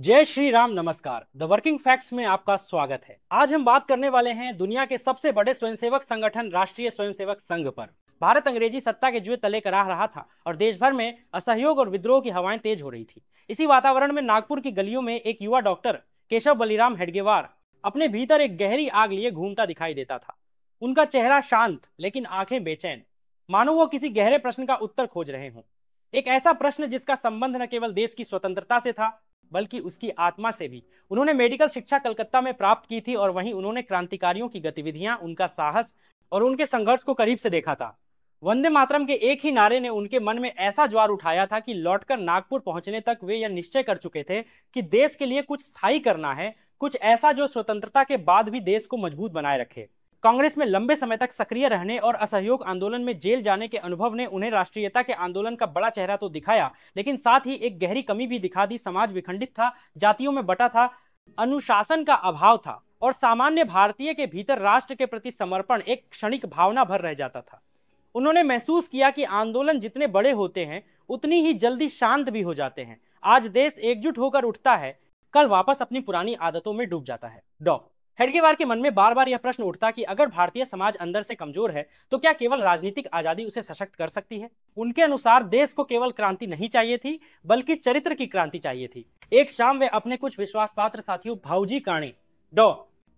जय श्री राम, नमस्कार। The working facts में आपका स्वागत है। आज हम बात करने वाले हैं दुनिया के सबसे बड़े स्वयंसेवक संगठन राष्ट्रीय स्वयंसेवक संघ पर। भारत अंग्रेजी सत्ता के जुए तले कराह रहा था और देश भर में असहयोग और विद्रोह की हवाएं तेज हो रही थी। इसी वातावरण में नागपुर की गलियों में एक युवा डॉक्टर केशव बलिराम हेडगेवार अपने भीतर एक गहरी आग लिए घूमता दिखाई देता था। उनका चेहरा शांत लेकिन आंखें बेचैन, मानो वो किसी गहरे प्रश्न का उत्तर खोज रहे हों। एक ऐसा प्रश्न जिसका संबंध न केवल देश की स्वतंत्रता से था बल्कि उसकी आत्मा से भी। उन्होंने मेडिकल शिक्षा कलकत्ता में प्राप्त की थी और वहीं उन्होंने क्रांतिकारियों की गतिविधियां, उनका साहस और उनके संघर्ष को करीब से देखा था। वंदे मातरम के एक ही नारे ने उनके मन में ऐसा ज्वार उठाया था कि लौटकर नागपुर पहुंचने तक वे यह निश्चय कर चुके थे कि देश के लिए कुछ स्थायी करना है, कुछ ऐसा जो स्वतंत्रता के बाद भी देश को मजबूत बनाए रखे। कांग्रेस में लंबे समय तक सक्रिय रहने और असहयोग आंदोलन में जेल जाने के अनुभव ने उन्हें राष्ट्रीयता के आंदोलन का बड़ा चेहरा तो दिखाया, लेकिन साथ ही एक गहरी कमी भी दिखा दी। समाज विखंडित था, जातियों में बटा था, अनुशासन का अभाव था और सामान्य भारतीय के भीतर राष्ट्र के प्रति समर्पण एक क्षणिक भावना भर रह जाता था। उन्होंने महसूस किया कि आंदोलन जितने बड़े होते हैं उतनी ही जल्दी शांत भी हो जाते हैं। आज देश एकजुट होकर उठता है, कल वापस अपनी पुरानी आदतों में डूब जाता है। हेडगेवार के मन में बार बार यह प्रश्न उठता कि अगर भारतीय समाज अंदर से कमजोर है तो क्या केवल राजनीतिक आजादी उसे सशक्त कर सकती है? उनके अनुसार देश को केवल क्रांति नहीं चाहिए थी बल्कि चरित्र की क्रांति चाहिए थी। एक शाम वे अपने कुछ विश्वास पात्र साथियों भाऊजी काणे,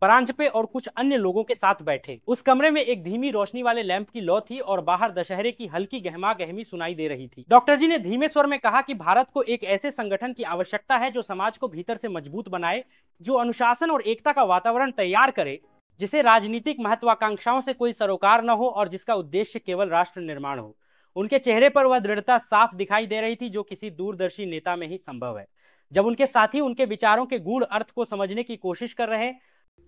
परांजपे और कुछ अन्य लोगों के साथ बैठे। उस कमरे में एक धीमी रोशनी वाले लैंप की लौ थी और बाहर दशहरे की हल्की गहमा गहमी सुनाई दे रही थी। डॉक्टर जी ने धीमे स्वर में कहा कि भारत को एक ऐसे संगठन की आवश्यकता है जो समाज को भीतर से मजबूत बनाए, जो अनुशासन और एकता का वातावरण तैयार करे, जिसे राजनीतिक महत्वाकांक्षाओं से कोई सरोकार न हो और जिसका उद्देश्य केवल राष्ट्र निर्माण हो। उनके चेहरे पर वह दृढ़ता साफ दिखाई दे रही थी जो किसी दूरदर्शी नेता में ही संभव है। जब उनके साथी उनके विचारों के गूढ़ अर्थ को समझने की कोशिश कर रहे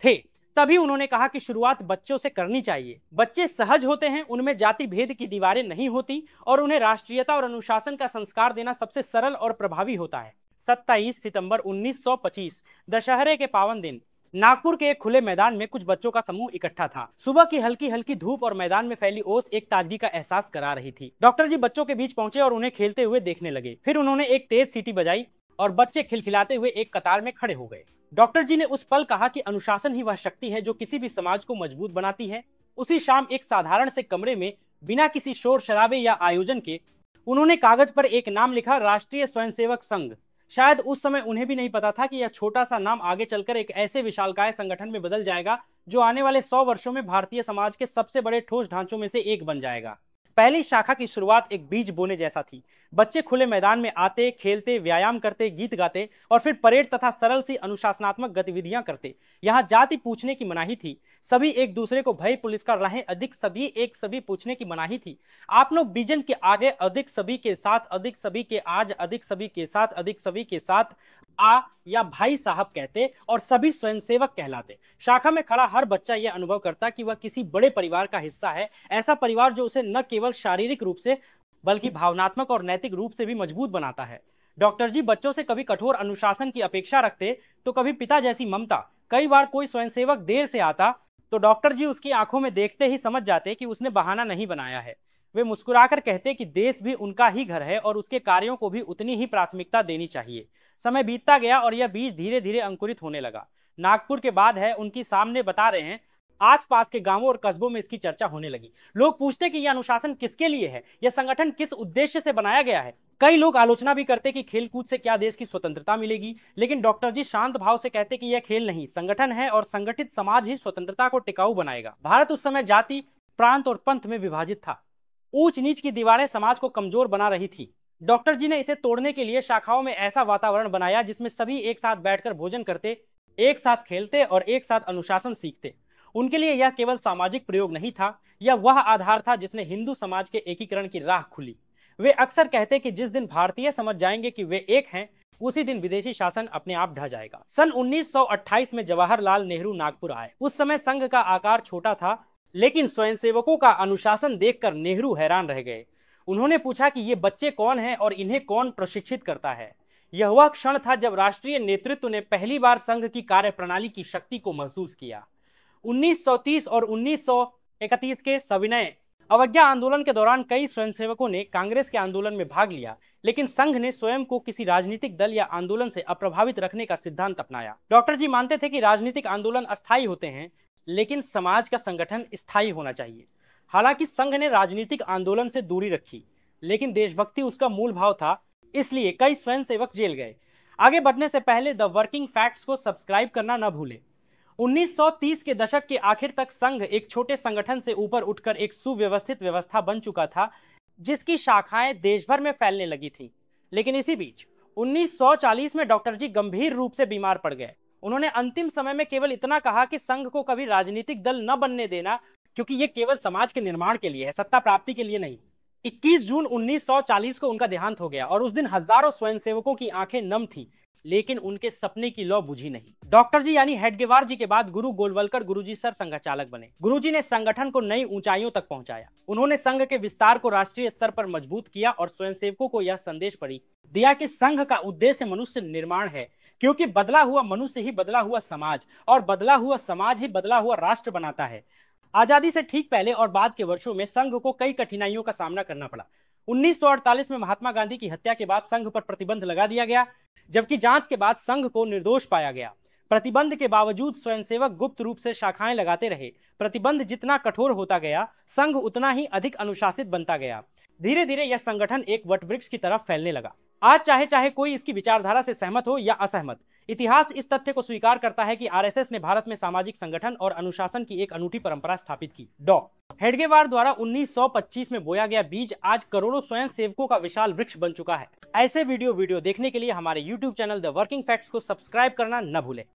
थे तभी उन्होंने कहा कि शुरुआत बच्चों से करनी चाहिए। बच्चे सहज होते हैं, उनमें जाति भेद की दीवारें नहीं होती और उन्हें राष्ट्रीयता और अनुशासन का संस्कार देना सबसे सरल और प्रभावी होता है। 27 सितंबर 1925 दशहरे के पावन दिन नागपुर के एक खुले मैदान में कुछ बच्चों का समूह इकट्ठा था। सुबह की हल्की हल्की धूप और मैदान में फैली ओस एक ताजगी का एहसास करा रही थी। डॉक्टर जी बच्चों के बीच पहुंचे और उन्हें खेलते हुए देखने लगे। फिर उन्होंने एक तेज सीटी बजाई और बच्चे खिलखिलाते हुए एक कतार में खड़े हो गए। डॉक्टर जी ने उस पल कहा कि अनुशासन ही वह शक्ति है जो किसी भी समाज को मजबूत बनाती है। उसी शाम एक साधारण से कमरे में बिना किसी शोर शराबे या आयोजन के उन्होंने कागज पर एक नाम लिखा, राष्ट्रीय स्वयंसेवक संघ। शायद उस समय उन्हें भी नहीं पता था कि यह छोटा सा नाम आगे चलकर एक ऐसे विशालकाय संगठन में बदल जाएगा जो आने वाले 100 वर्षों में भारतीय समाज के सबसे बड़े ठोस ढांचों में से एक बन जाएगा। पहली शाखा की शुरुआत एक बीज बोने जैसा थी। बच्चे खुले मैदान में आते, खेलते, व्यायाम करते, गीत गाते और फिर परेड तथा सरल सी अनुशासनात्मक गतिविधियां करते। यहाँ जाति पूछने की मनाही थी। सभी एक दूसरे को भय पुलिस का राहें अधिक सभी एक सभी पूछने की मनाही थी। आप लोग बीजन के आगे अधिक सभी के साथ, अधिक सभी के आज, अधिक सभी के साथ, अधिक सभी के साथ आ या भाई साहब कहते और सभी स्वयंसेवक कहलाते। शाखा में खड़ा हर बच्चा यह अनुभव करता कि वह किसी बड़े परिवार का हिस्सा है, ऐसा परिवार जो उसे न केवल शारीरिक रूप से बल्कि भावनात्मक और नैतिक रूप से भी मजबूत बनाता है। डॉक्टर जी बच्चों से कभी कठोर अनुशासन की अपेक्षा रखते तो कभी पिता जैसी ममता। कई बार कोई स्वयंसेवक देर से आता तो डॉक्टर जी उसकी आंखों में देखते ही समझ जाते कि उसने बहाना नहीं बनाया है। वे मुस्कुराकर कहते कि देश भी उनका ही घर है और उसके कार्यों को भी उतनी ही प्राथमिकता देनी चाहिए। समय बीतता गया और यह बीज धीरे धीरे अंकुरित होने लगा। नागपुर के बाद है उनकी सामने बता रहे हैं, आसपास के गांवों और कस्बों में इसकी चर्चा होने लगी। लोग पूछते कि यह अनुशासन किसके लिए है, यह संगठन किस उद्देश्य से बनाया गया है। कई लोग आलोचना भी करते कि खेलकूद से क्या देश की स्वतंत्रता मिलेगी, लेकिन डॉक्टर जी शांत भाव से कहते कि यह खेल नहीं, संगठन है और संगठित समाज ही स्वतंत्रता को टिकाऊ बनाएगा। भारत उस समय जाति, प्रांत और पंथ में विभाजित था। ऊंच नीच की दीवारें समाज को कमजोर बना रही थी। डॉक्टर जी ने इसे तोड़ने के लिए शाखाओं में ऐसा वातावरण बनाया जिसमें सभी एक साथ बैठकर भोजन करते, एक साथ खेलते और एक साथ अनुशासन सीखते। उनके लिए यह केवल सामाजिक प्रयोग नहीं था, यह वह आधार था जिसने हिंदू समाज के एकीकरण की राह खुली। वे अक्सर कहते कि जिस दिन भारतीय समझ जाएंगे कि वे एक हैं, उसी दिन विदेशी शासन अपने आप ढह जाएगा। सन 1928 में जवाहरलाल नेहरू नागपुर आए। उस समय संघ का आकार छोटा था, लेकिन स्वयंसेवकों का अनुशासन देखकर नेहरू हैरान रह गए। उन्होंने पूछा कि ये बच्चे कौन हैं और इन्हें कौन प्रशिक्षित करता है। यह वह क्षण था जब राष्ट्रीय नेतृत्व ने पहली बार संघ की कार्यप्रणाली की शक्ति को महसूस किया। 1930 और 1931 के सविनय अवज्ञा आंदोलन के दौरान कई स्वयंसेवकों ने कांग्रेस के आंदोलन में भाग लिया, लेकिन संघ ने स्वयं को किसी राजनीतिक दल या आंदोलन से अप्रभावित रखने का सिद्धांत अपनाया। डॉक्टर जी मानते थे कि राजनीतिक आंदोलन अस्थायी होते हैं, लेकिन समाज का संगठन स्थायी होना चाहिए। हालांकि संघ ने राजनीतिक आंदोलन से दूरी रखी, लेकिन देशभक्ति उसका मूल भाव था, इसलिए कई स्वयंसेवक जेल गए। आगे बढ़ने से पहले द वर्किंग फैक्ट्स को सब्सक्राइब करना न भूलें। 1930 के दशक के आखिर तक संघ एक छोटे संगठन से ऊपर उठकर एक सुव्यवस्थित व्यवस्था बन चुका था, जिसकी शाखाएं देश भर में फैलने लगी थी। लेकिन इसी बीच 1940 में डॉक्टर जी गंभीर रूप से बीमार पड़ गए। उन्होंने अंतिम समय में केवल इतना कहा कि संघ को कभी राजनीतिक दल न बनने देना, क्योंकि यह केवल समाज के निर्माण के लिए है, सत्ता प्राप्ति के लिए नहीं। 21 जून 1940 को उनका देहांत हो गया और उस दिन हजारों स्वयंसेवकों की आंखें नम थीं, लेकिन उनके सपने की लौ बुझी नहीं। डॉक्टर जी यानी हेडगेवार जी के बाद गुरु गोलवलकर गुरुजी सर संघचालक बने। गुरुजी ने संगठन को नई ऊंचाइयों तक पहुंचाया। उन्होंने संघ के विस्तार को राष्ट्रीय स्तर पर मजबूत किया और स्वयंसेवकों को यह संदेश दिया कि संघ का उद्देश्य मनुष्य निर्माण है, क्योंकि बदला हुआ मनुष्य ही बदला हुआ समाज, और बदला हुआ समाज ही बदला हुआ राष्ट्र बनाता है। आजादी से ठीक पहले और बाद के वर्षों में संघ को कई कठिनाइयों का सामना करना पड़ा। 1948 में महात्मा गांधी की हत्या के बाद संघ पर प्रतिबंध लगा दिया गया, जबकि जांच के बाद संघ को निर्दोष पाया गया। प्रतिबंध के बावजूद स्वयंसेवक गुप्त रूप से शाखाएं लगाते रहे। प्रतिबंध जितना कठोर होता गया, संघ उतना ही अधिक अनुशासित बनता गया। धीरे धीरे यह संगठन एक वटवृक्ष की तरफ फैलने लगा। आज चाहे कोई इसकी विचारधारा से सहमत हो या असहमत, इतिहास इस तथ्य को स्वीकार करता है कि आरएसएस ने भारत में सामाजिक संगठन और अनुशासन की एक अनूठी परंपरा स्थापित की। हेडगेवार द्वारा 1925 में बोया गया बीज आज करोड़ों स्वयंसेवकों का विशाल वृक्ष बन चुका है। ऐसे वीडियो देखने के लिए हमारे YouTube channel the working facts को सब्सक्राइब करना न भूलें।